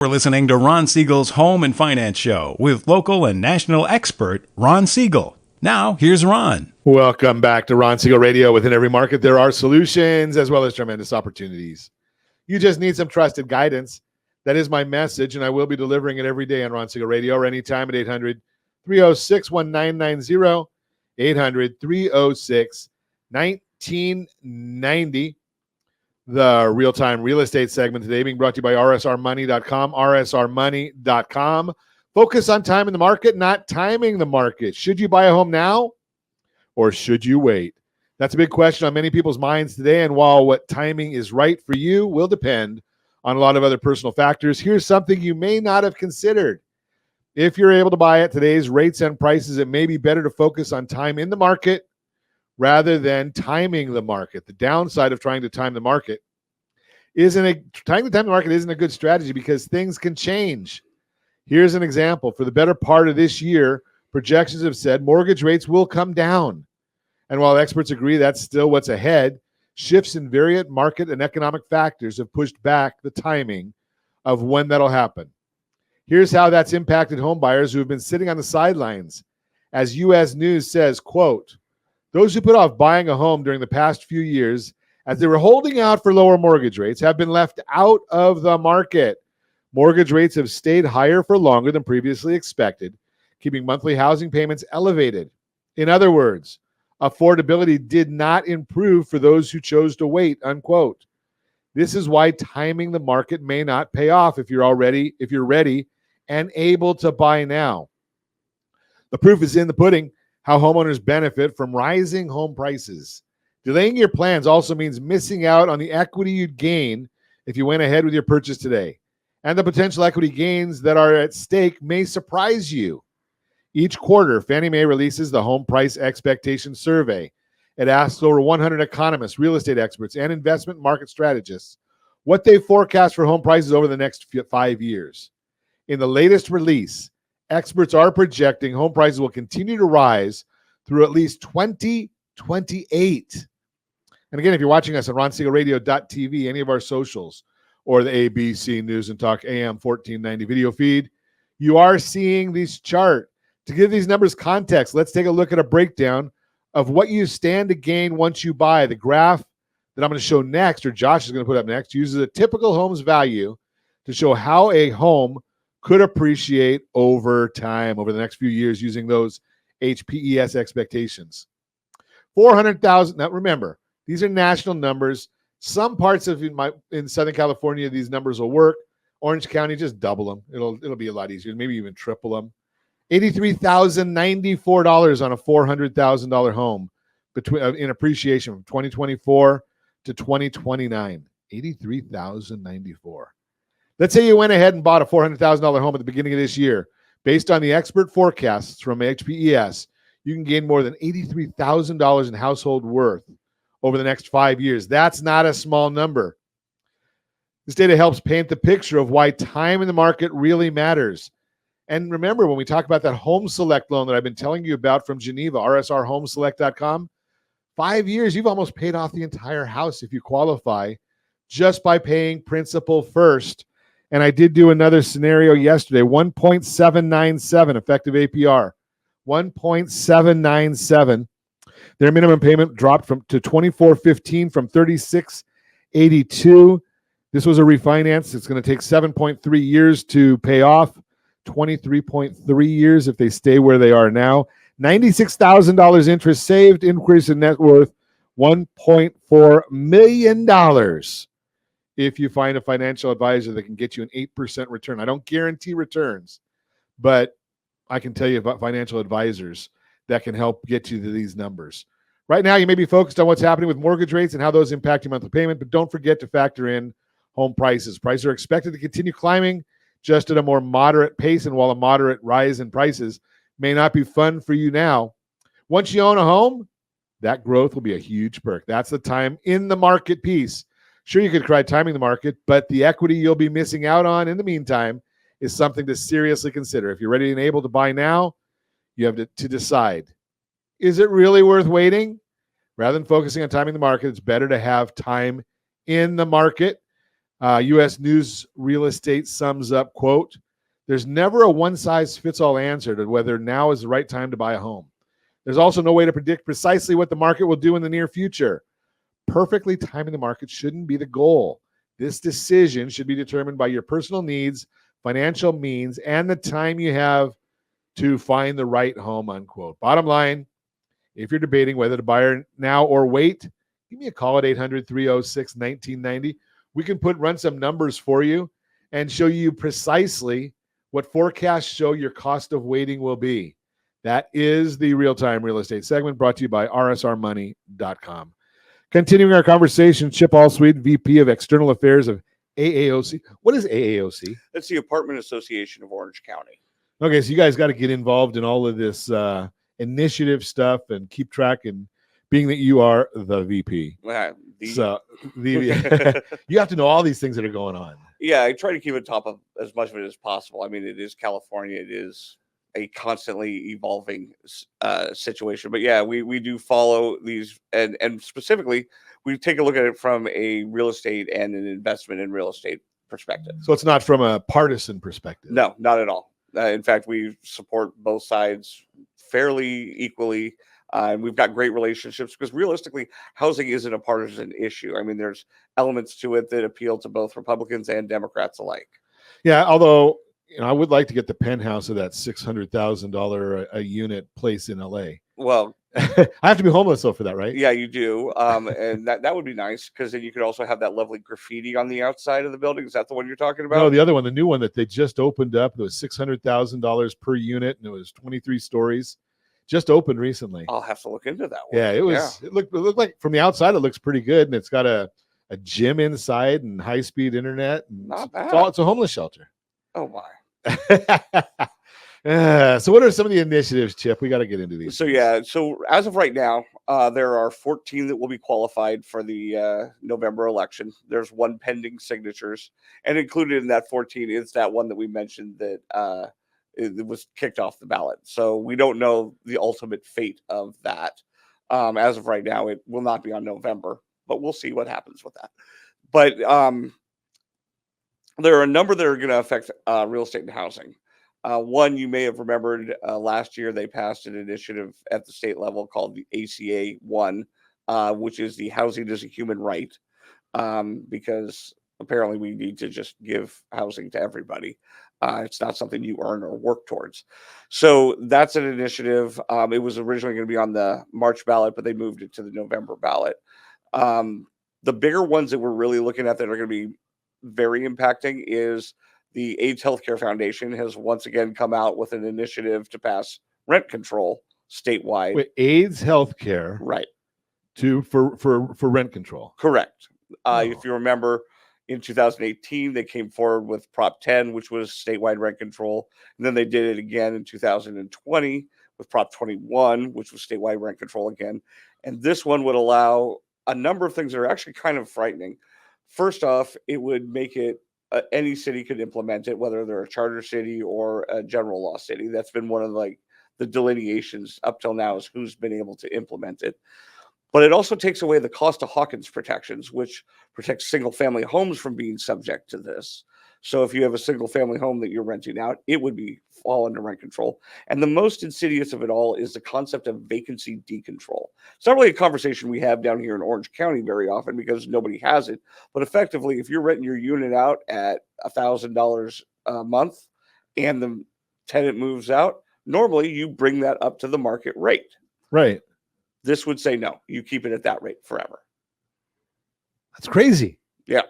We're listening to Ron Siegel's Home and Finance Show with local and national expert Ron Siegel. Now, here's Ron. Welcome back to Ron Siegel Radio. Within every market, there are solutions as well as tremendous opportunities. You just need some trusted guidance. That is my message, and I will be delivering it every day on Ron Siegel Radio or anytime at 800-306-1990, 800-306-1990. The real-time real estate segment today being brought to you by rsrmoney.com, rsrmoney.com. Focus on time in the market, not timing the market. Should you buy a home now or should you wait? That's a big question on many people's minds today, and while what timing is right for you will depend on a lot of other personal factors, here's something you may not have considered. If you're able to buy at today's rates and prices, it may be better to focus on time in the market rather than timing the market. The downside of trying to time the market trying to time the market isn't a good strategy because things can change. Here's an example. For the better part of this year, projections have said mortgage rates will come down. And while experts agree that's still what's ahead, shifts in various market and economic factors have pushed back the timing of when that'll happen. Here's how that's impacted home buyers who have been sitting on the sidelines. As U.S. News says, quote, those who put off buying a home during the past few years as they were holding out for lower mortgage rates have been left out of the market. Mortgage rates have stayed higher for longer than previously expected, keeping monthly housing payments elevated. In other words, affordability did not improve for those who chose to wait, unquote. This is why timing the market may not pay off if you're ready and able to buy now. The proof is in the pudding. How homeowners benefit from rising home prices. Delaying your plans also means missing out on the equity you'd gain if you went ahead with your purchase today. And the potential equity gains that are at stake may surprise you. Each quarter, Fannie Mae releases the Home Price Expectation Survey. It asks over 100 economists, real estate experts, and investment market strategists what they forecast for home prices over the next 5 years. In the latest release, experts are projecting home prices will continue to rise through at least 2028. And again, if you're watching us on ronsiegelradio.tv, any of our socials, or the ABC News and Talk AM 1490 video feed, you are seeing this chart. To give these numbers context, let's take a look at a breakdown of what you stand to gain once you buy. The graph that I'm going to show next, or Josh is going to put up next, uses a typical home's value to show how a home could appreciate over time, over the next few years, using those HPES expectations. 400,000. Now remember, these are national numbers. Some parts of in Southern California, these numbers will work. Orange County, just double them. It'll be a lot easier, maybe even triple them. $83,094 on a $400,000 home in appreciation from 2024 to 2029. $83,094. Let's say you went ahead and bought a $400,000 home at the beginning of this year. Based on the expert forecasts from HPES, you can gain more than $83,000 in household worth over the next 5 years. That's not a small number. This data helps paint the picture of why time in the market really matters. And remember, when we talk about that Home Select loan that I've been telling you about from Geneva, rsrhomeselect.com, 5 years, you've almost paid off the entire house if you qualify just by paying principal first. And I did do another scenario yesterday, 1.797 effective APR, 1.797. Their minimum payment dropped to $24.15 from $36.82. This was a refinance. It's going to take 7.3 years to pay off, 23.3 years if they stay where they are now. $96,000 interest saved, increase in net worth, $1.4 million if you find a financial advisor that can get you an 8% return. I don't guarantee returns, but I can tell you about financial advisors that can help get you to these numbers. Right now, you may be focused on what's happening with mortgage rates and how those impact your monthly payment, but don't forget to factor in home prices. Prices are expected to continue climbing just at a more moderate pace, and while a moderate rise in prices may not be fun for you now, once you own a home, that growth will be a huge perk. That's the time in the market piece. Sure, you could try timing the market, but the equity you'll be missing out on in the meantime is something to seriously consider. If you're ready and able to buy now, you have to decide, is it really worth waiting? Rather than focusing on timing the market, it's better to have time in the market. U.S. News Real Estate sums up, quote, there's never a one-size-fits-all answer to whether now is the right time to buy a home. There's also no way to predict precisely what the market will do in the near future. Perfectly timing the market shouldn't be the goal. This decision should be determined by your personal needs, financial means, and the time you have to find the right home, unquote. Bottom line, if you're debating whether to buy now or wait, give me a call at 800-306-1990. We can run some numbers for you and show you precisely what forecasts show your cost of waiting will be. That is the real-time real estate segment brought to you by rsrmoney.com. Continuing our conversation, Chip Allsweet, VP of External Affairs of AAOC. What is AAOC? That's the Apartment Association of Orange County. Okay, so you guys got to get involved in all of this initiative stuff and keep track, and being that you are the VP. You have to know all these things that are going on. Yeah, I try to keep on top of as much of it as possible. I mean, it is California. It is a constantly evolving situation. But yeah, we do follow these, and specifically, we take a look at it from a real estate and an investment in real estate perspective. So it's not from a partisan perspective. No, not at all. In fact, we support both sides fairly equally. And we've got great relationships because realistically, housing isn't a partisan issue. I mean, there's elements to it that appeal to both Republicans and Democrats alike. Yeah, although I would like to get the penthouse of that $600,000 a unit place in LA. Well, I have to be homeless though for that, right? Yeah, you do. And that would be nice because then you could also have that lovely graffiti on the outside of the building. Is that the one you're talking about? No, the other one, the new one that they just opened up. It was $600,000 per unit, and it was 23 stories. Just opened recently. I'll have to look into that one. Yeah, it was. Yeah. It looked like from the outside, it looks pretty good, and it's got a gym inside and high-speed internet. And not bad. It's a homeless shelter. Oh my. So what are some of the initiatives, Chip? We got to get into these. So as of right now, there are 14 that will be qualified for the November election. There's one pending signatures, and included in that 14 is that one that we mentioned that it was kicked off the ballot. So we don't know the ultimate fate of that. As of right now, it will not be on November, but we'll see what happens with that. But there are a number that are going to affect real estate and housing. One, you may have remembered last year they passed an initiative at the state level called the ACA 1, which is the housing is a human right, because apparently we need to just give housing to everybody. It's not something you earn or work towards. So that's an initiative. It was originally going to be on the March ballot, but they moved it to the November ballot. The bigger ones that we're really looking at that are going to be very impacting is the AIDS Healthcare Foundation has once again come out with an initiative to pass rent control statewide. Wait, AIDS Healthcare, right? For rent control. Correct. If you remember, in 2018 they came forward with Prop 10, which was statewide rent control, and then they did it again in 2020 with Prop 21, which was statewide rent control again. And this one would allow a number of things that are actually kind of frightening. First off, it would make it any city could implement it, whether they're a charter city or a general law city. That's been one of the delineations up till now, is who's been able to implement it. But it also takes away the Costa-Hawkins protections, which protects single-family homes from being subject to this. So if you have a single-family home that you're renting out, it would fall under rent control. And the most insidious of it all is the concept of vacancy decontrol. It's not really a conversation we have down here in Orange County very often because nobody has it. But effectively, if you're renting your unit out at $1,000 a month and the tenant moves out, normally you bring that up to the market rate. Right. This would say, no, you keep it at that rate forever. That's crazy. Yeah.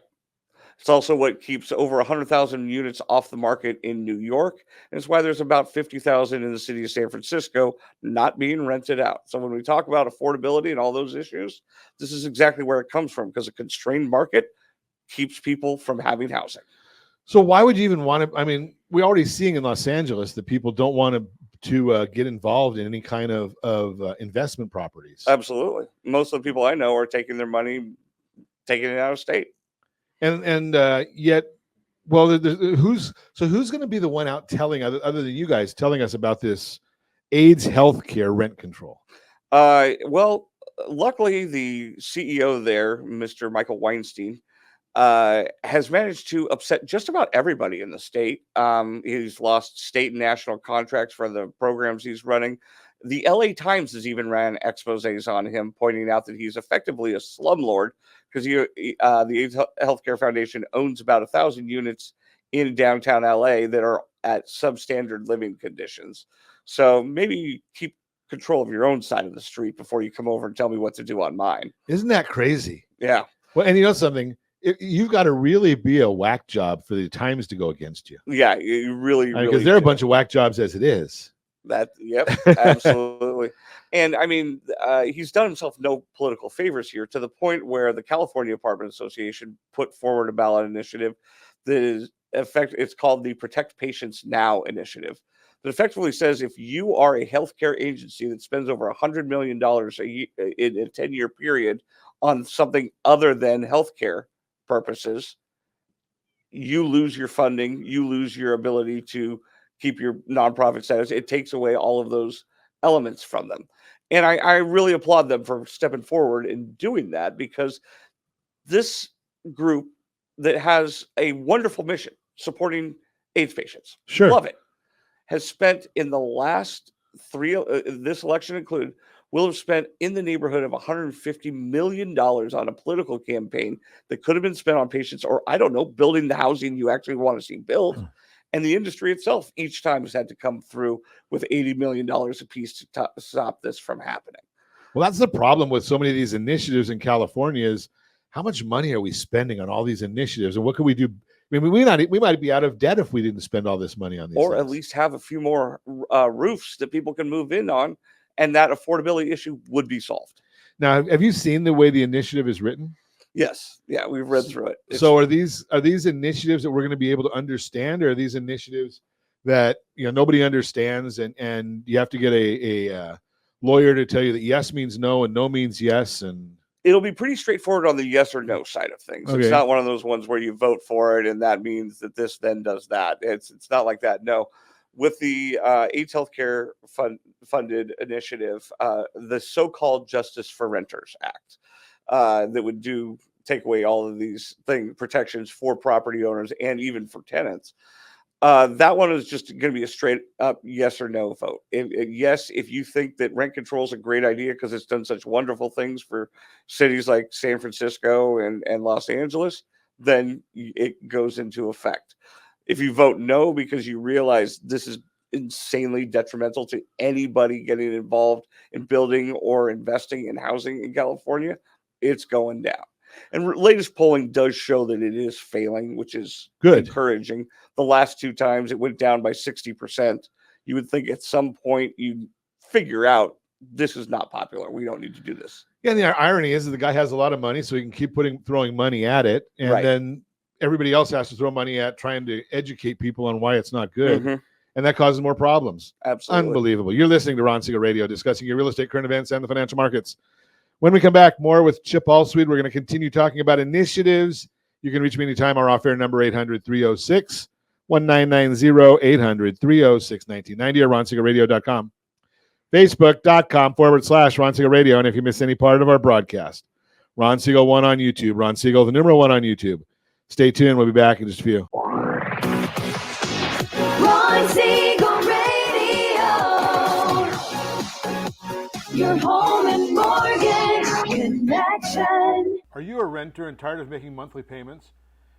It's also what keeps over 100,000 units off the market in New York. And it's why there's about 50,000 in the city of San Francisco not being rented out. So when we talk about affordability and all those issues, this is exactly where it comes from, because a constrained market keeps people from having housing. So why would you even want to? I mean, we're already seeing in Los Angeles that people don't want to get involved in any kind of investment properties. Absolutely. Most of the people I know are taking their money, taking it out of state. And yet, well, who's going to be the one out telling, other than you guys, telling us about this AIDS healthcare rent control? Well, luckily the CEO there, Mr. Michael Weinstein, has managed to upset just about everybody in the state. He's lost state and national contracts for the programs he's running. The LA Times has even ran exposés on him, pointing out that he's effectively a slumlord because the AIDS Healthcare Foundation owns about 1,000 units in downtown LA that are at substandard living conditions. So maybe keep control of your own side of the street before you come over and tell me what to do on mine. Isn't that crazy? Yeah. Well, and you know something? You've got to really be a whack job for the Times to go against you. Yeah, you really, Because there are a bunch of whack jobs as it is. Yep, absolutely. And I mean, he's done himself no political favors here, to the point where the California Apartment Association put forward a ballot initiative that is it's called the Protect Patients Now initiative. That effectively says if you are a healthcare agency that spends over $100 million a year, in a 10-year period on something other than healthcare purposes, you lose your funding, you lose your ability to keep your nonprofit status. It takes away all of those elements from them. And I really applaud them for stepping forward and doing that, because this group that has a wonderful mission supporting AIDS patients, love it, has spent in the last this election included, will have spent in the neighborhood of $150 million on a political campaign that could have been spent on patients, or I don't know, building the housing you actually want to see built. And the industry itself each time has had to come through with $80 million a piece to stop this from happening. Well, that's the problem with so many of these initiatives in California is how much money are we spending on all these initiatives, and what can we do? I mean, we might be out of debt if we didn't spend all this money on these or things. at least have a few more roofs that people can move in on, and that affordability issue would be solved. Now, have you seen the way the initiative is written? Yes. Yeah, we've read through it. So are these initiatives that we're going to be able to understand, or are these initiatives that nobody understands, and you have to get a lawyer to tell you that yes means no and no means yes? And it'll be pretty straightforward on the yes or no side of things. Okay. It's not one of those ones where you vote for it and that means that this then does that. It's not like that. No. With the AIDS Healthcare funded initiative, the so-called Justice for Renters Act, that would take away all of these protections for property owners and even for tenants. That one is just going to be a straight up yes or no vote. Yes, if you think that rent control is a great idea because it's done such wonderful things for cities like San Francisco and Los Angeles, then it goes into effect. If you vote no because you realize this is insanely detrimental to anybody getting involved in building or investing in housing in California, it's going down. And latest polling does show that it is failing, which is good, encouraging. The last 2 times it went down by 60%. You would think at some point you'd figure out this is not popular. We don't need to do this. Yeah, and the irony is that the guy has a lot of money, so he can keep throwing money at it, and then everybody else has to throw money at trying to educate people on why it's not good. Mm-hmm. And that causes more problems. Absolutely. Unbelievable. You're listening to Ron Siegel Radio, discussing your real estate, current events, and the financial markets. When we come back, more with Chip Allsweed. We're going to continue talking about initiatives. You can reach me anytime. Our off-air number, 800-306-1990, 800-306-1990, or RonSiegelRadio.com. Facebook.com/Ron Siegel Radio. And if you miss any part of our broadcast, Ron Siegel 1 on YouTube. Ron Siegel, the numeral 1 on YouTube. Stay tuned. We'll be back in just a few. Ron Siegel Radio. Your home and mortgage connection. Are you a renter and tired of making monthly payments?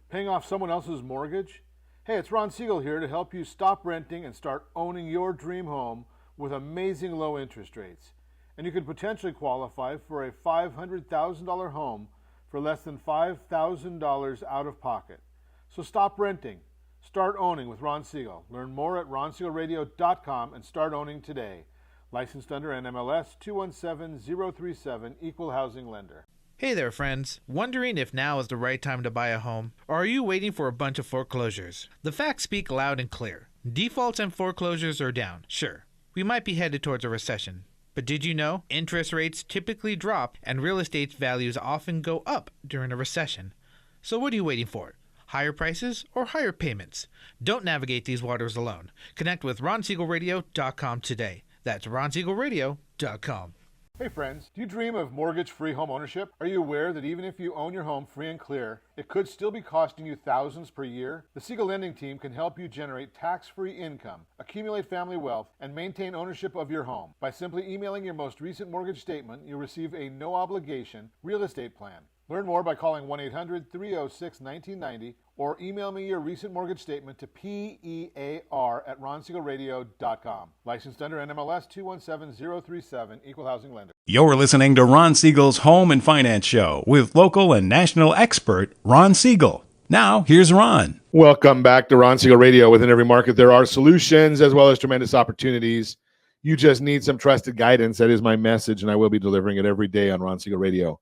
Paying off someone else's mortgage? Hey, it's Ron Siegel here to help you stop renting and start owning your dream home with amazing low interest rates. And you could potentially qualify for a $500,000 home for less than $5,000 out of pocket. So stop renting. Start owning with Ron Siegel. Learn more at RonSiegelRadio.com and start owning today. Licensed under NMLS 217037, Equal Housing Lender. Hey there, friends. Wondering if now is the right time to buy a home? Or are you waiting for a bunch of foreclosures? The facts speak loud and clear. Defaults and foreclosures are down. Sure, we might be headed towards a recession. But did you know interest rates typically drop and real estate values often go up during a recession? So what are you waiting for? Higher prices or higher payments? Don't navigate these waters alone. Connect with RonSiegelRadio.com today. That's RonSiegelRadio.com. Hey friends, do you dream of mortgage-free home ownership? Are you aware that even if you own your home free and clear, it could still be costing you thousands per year? The Siegel Lending Team can help you generate tax-free income, accumulate family wealth, and maintain ownership of your home. By simply emailing your most recent mortgage statement, you'll receive a no-obligation real estate plan. Learn more by calling 1-800-306-1990 or email me your recent mortgage statement to PEAR@ronsiegelradio.com. Licensed under NMLS 217037, Equal Housing Lender. You're listening to Ron Siegel's Home and Finance Show with local and national expert Ron Siegel. Now, here's Ron. Welcome back to Ron Siegel Radio. Within every market, there are solutions as well as tremendous opportunities. You just need some trusted guidance. That is my message, and I will be delivering it every day on Ron Siegel Radio.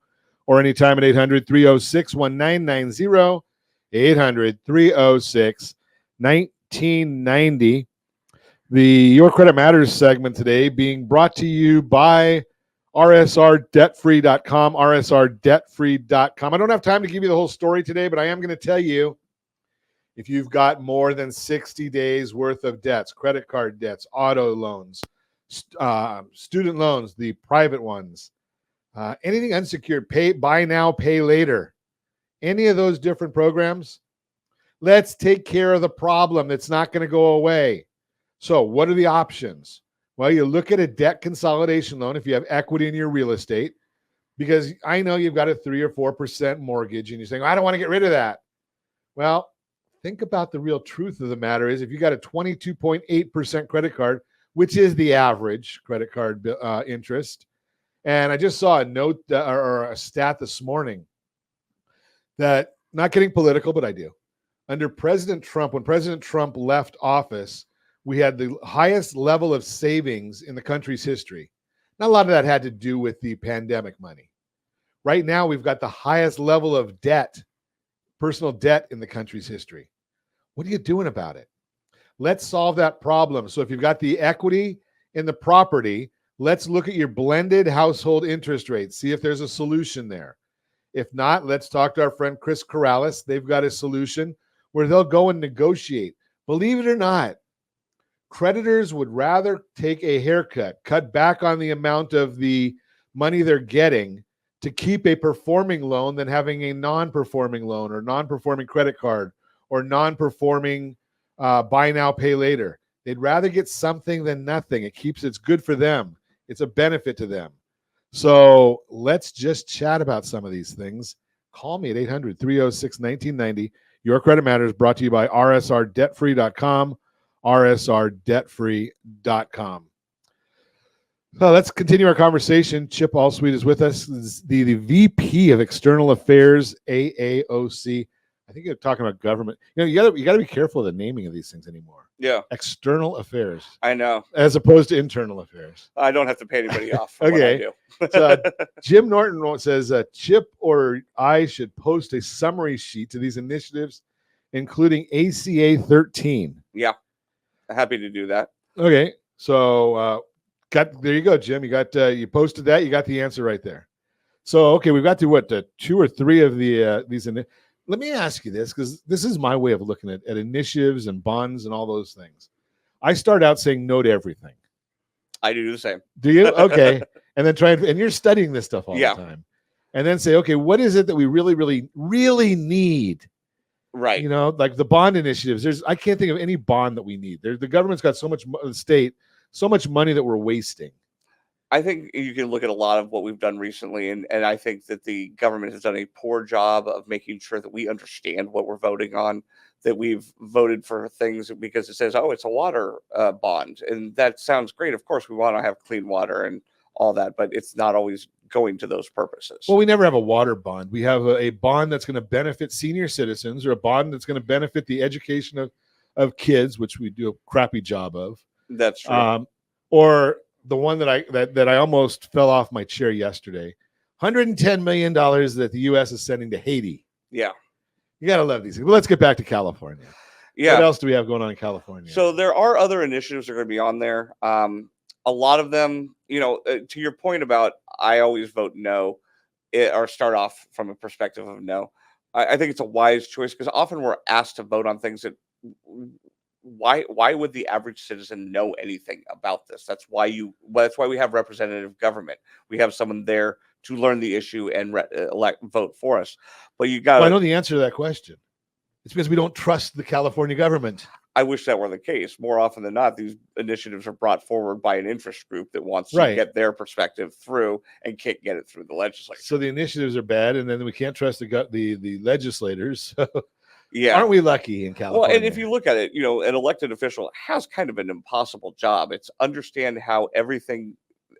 Or anytime at 800-306-1990, 800-306-1990. The Your Credit Matters segment today being brought to you by rsrdebtfree.com, rsrdebtfree.com. I don't have time to give you the whole story today, but I am going to tell you, if you've got more than 60 days worth of debts, credit card debts, auto loans, student loans, the private ones, anything unsecured, buy now, pay later, any of those different programs, let's take care of the problem that's not going to go away. So what are the options? Well, you look at a debt consolidation loan if you have equity in your real estate, because I know you've got a 3 or 4% mortgage and you're saying, I don't want to get rid of that. Well, think about the real truth of the matter is if you got a 22.8% credit card, which is the average credit card interest, and I just saw a note or a stat this morning that, not getting political, but I do. Under President Trump, when President Trump left office, we had the highest level of savings in the country's history. Now, a lot of that had to do with the pandemic money. Right now, we've got the highest level of debt, personal debt in the country's history. What are you doing about it? Let's solve that problem. So if you've got the equity in the property, let's look at your blended household interest rates, see if there's a solution there. If not, let's talk to our friend Chris Corrales. They've got a solution where they'll go and negotiate. Believe it or not, creditors would rather take a haircut, cut back on the amount of the money they're getting to keep a performing loan than having a non-performing loan or non-performing credit card or non-performing buy now, pay later. They'd rather get something than nothing. It's good for them. It's a benefit to them. So let's just chat about some of these things. Call me at 800-306-1990. Your Credit Matters brought to you by rsrdebtfree.com, rsrdebtfree.com. So let's continue our conversation. Chip Allsweet is with us, the VP of External Affairs, AAOC. I think you're talking about government. You got to be careful of the naming of these things anymore. Yeah. External Affairs. I know. As opposed to internal affairs. I don't have to pay anybody off for okay. what I do. So, Jim Norton says, Chip or I should post a summary sheet to these initiatives, including ACA 13. Yeah. Happy to do that. Okay. So there you go, Jim. You got you posted that. You got the answer right there. So, okay, we've got to 2 or 3 of these. Let me ask you this, because this is my way of looking at initiatives and bonds and all those things. I start out saying no to everything. I do the same. Do you? Okay. And then and you're studying this stuff all the time. And then say, okay, what is it that we really, really, really need? Right. Like the bond initiatives. I can't think of any bond that we need. The government's got so much, the state, so much money that we're wasting. I think you can look at a lot of what we've done recently, and I think that the government has done a poor job of making sure that we understand what we're voting on, that we've voted for things because it says, oh, it's a water bond. And that sounds great. Of course, we want to have clean water and all that, but it's not always going to those purposes. Well, we never have a water bond. We have a bond that's going to benefit senior citizens, or a bond that's going to benefit the education of kids, which we do a crappy job of. That's true. Or the one that I almost fell off my chair yesterday, $110 million that the U.S. is sending to Haiti. Yeah. You got to love these things. But let's get back to California. Yeah. What else do we have going on in California? So there are other initiatives that are going to be on there. A lot of them, to your point about I always vote no, or start off from a perspective of no. I think it's a wise choice because often we're asked to vote on things that why would the average citizen know anything about this? That's why we have representative government. We have someone there to learn the issue and vote for us. But you got Well, I know the answer to that question. It's because we don't trust the California government. I wish that were the case. More often than not, these initiatives are brought forward by an interest group that wants Right. to get their perspective through and can't get it through the legislature. So the initiatives are bad, and then we can't trust the legislators. Yeah. Aren't we lucky in California? Well, and if you look at it, an elected official has kind of an impossible job. It's understand how everything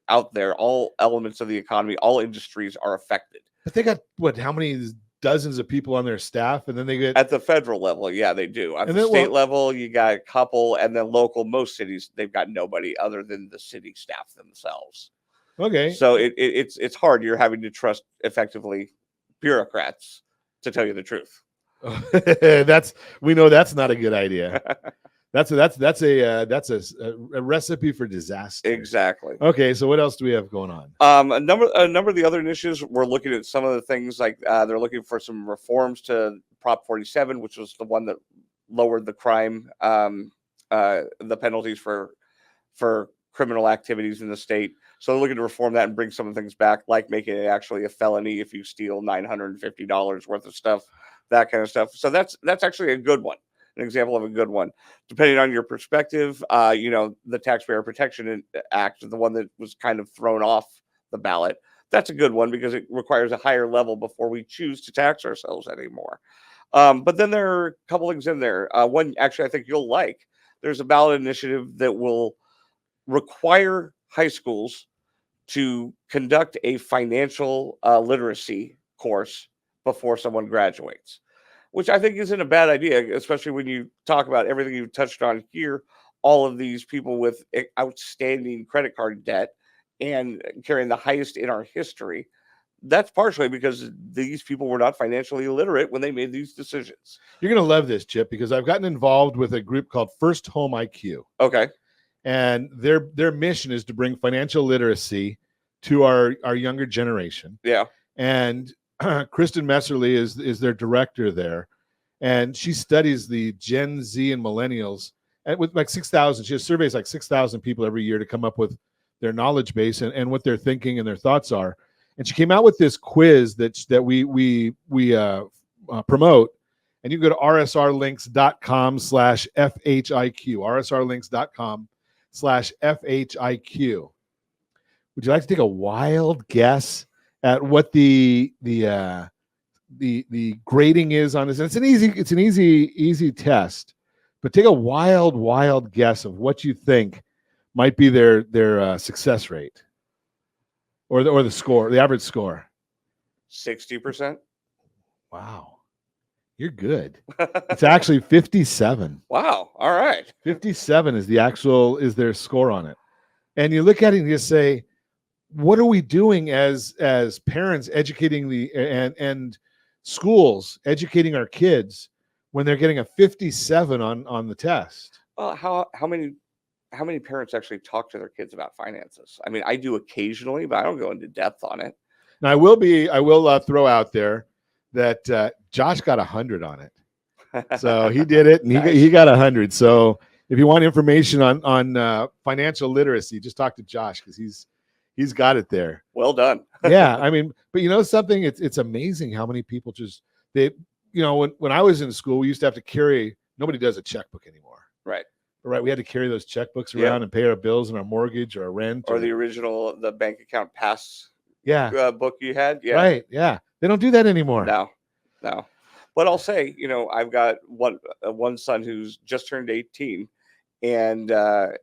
out there, all elements of the economy, all industries are affected. But they got how many dozens of people on their staff, and then they get at the federal level. Yeah, they do. At the state level, you got a couple, and then local, most cities they've got nobody other than the city staff themselves. Okay, so it's hard. You're having to trust effectively bureaucrats to tell you the truth. we know that's not a good idea. That's a recipe for disaster. Exactly. Okay, so what else do we have going on? A number of the other initiatives, we're looking at some of the things like they're looking for some reforms to Prop 47, which was the one that lowered the crime, the penalties for criminal activities in the state. So they're looking to reform that and bring some of the things back, like making it actually a felony if you steal $950 worth of stuff, that kind of stuff. So that's actually a good one. An example of a good one. Depending on your perspective, the Taxpayer Protection Act, the one that was kind of thrown off the ballot, that's a good one because it requires a higher level before we choose to tax ourselves anymore. But then there are a couple things in there. One, actually, I think you'll like. There's a ballot initiative that will require high schools to conduct a financial literacy course before someone graduates, which I think isn't a bad idea, especially when you talk about everything you've touched on here, all of these people with outstanding credit card debt and carrying the highest in our history. That's partially because these people were not financially literate when they made these decisions. You're going to love this, Chip, because I've gotten involved with a group called First Home IQ. Okay. And their mission is to bring financial literacy to our younger generation. Yeah. And Kristen Messerly is their director there. And she studies the Gen Z and millennials, and with like 6,000, she has surveys like 6,000 people every year to come up with their knowledge base and what they're thinking and their thoughts are. And she came out with this quiz that we promote, and you can go to rsrlinks.com/FHIQ, rsrlinks.com/FHIQ. Would you like to take a wild guess at what the grading is on this? And it's an easy test, but take a wild guess of what you think might be their success rate or the score, the average score. 60%. Wow, you're good. It's actually 57. Wow. All right. 57 is their score on it. And you look at it and you say, what are we doing as parents educating and schools educating our kids when they're getting a 57 on the test? Well, how many parents actually talk to their kids about finances? I mean, I do occasionally, but I don't go into depth on it. Now I will throw out there that Josh got 100 on it. So he did it, and Nice. he got 100. So if you want information on financial literacy, just talk to Josh because he's got it there. Well done. Yeah, I mean, but you know something? It's amazing how many people when I was in school, we used to have to carry. Nobody does a checkbook anymore. Right. Right. We had to carry those checkbooks around and pay our bills and our mortgage or our rent Or the original bank account pass. Yeah. Book you had. Yeah. Right. Yeah. They don't do that anymore. No. But I'll say, I've got one son who's just turned 18, and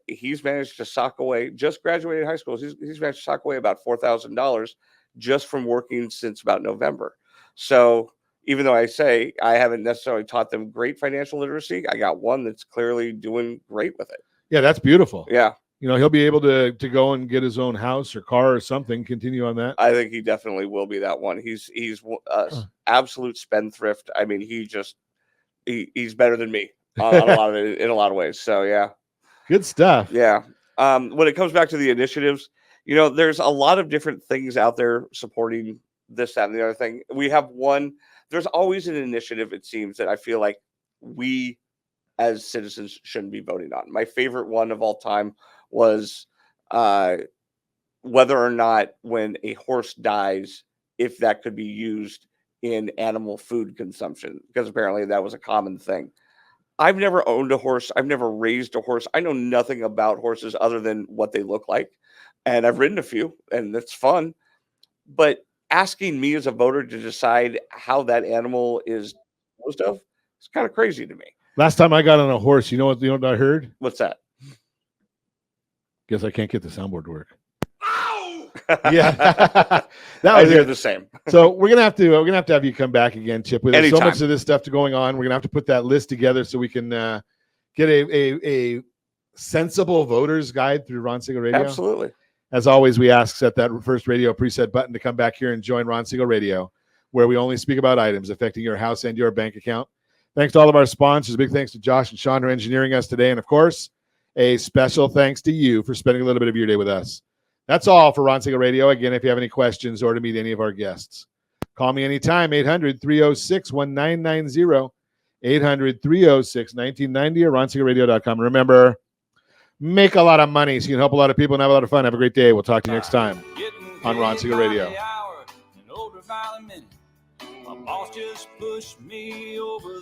he's managed to sock away. Just graduated high school. He's managed to sock away about $4,000 just from working since about November. So even though I say I haven't necessarily taught them great financial literacy, I got one that's clearly doing great with it. Yeah, that's beautiful. Yeah. He'll be able to go and get his own house or car or something. Continue on that. I think he definitely will be that one. He's absolute spendthrift. I mean, he's better than me on in a lot of ways. So yeah, good stuff. Yeah. When it comes back to the initiatives, there's a lot of different things out there supporting this, that, and the other thing. We have one. There's always an initiative, it seems, that I feel like we as citizens shouldn't be voting on. My favorite one of all time was whether or not when a horse dies, if that could be used in animal food consumption, because apparently that was a common thing. I've never owned a horse. I've never raised a horse. I know nothing about horses other than what they look like. And I've ridden a few, and it's fun. But asking me as a voter to decide how that animal is disposed of, it's kind of crazy to me. Last time I got on a horse, you know what I heard? What's that? Guess I can't get the soundboard to work. Ow! Yeah, that I was hear it. the same. So we're gonna have to have you come back again, Chip. There's so Anytime. much of this stuff going on. We're gonna have to put that list together so we can get a sensible voters guide through Ron Siegel Radio. Absolutely. As always, we ask set that first radio preset button to come back here and join Ron Siegel Radio, where we only speak about items affecting your house and your bank account. Thanks to all of our sponsors. Big thanks to Josh and Sean for engineering us today. And of course, a special thanks to you for spending a little bit of your day with us. That's all for Ron Siegel Radio. Again, if you have any questions or to meet any of our guests, call me anytime, 800-306-1990, 800-306-1990, or ronsiegelradio.com. Remember, make a lot of money so you can help a lot of people and have a lot of fun. Have a great day. We'll talk to you next time on Ron Siegel Radio. My boss just pushed me over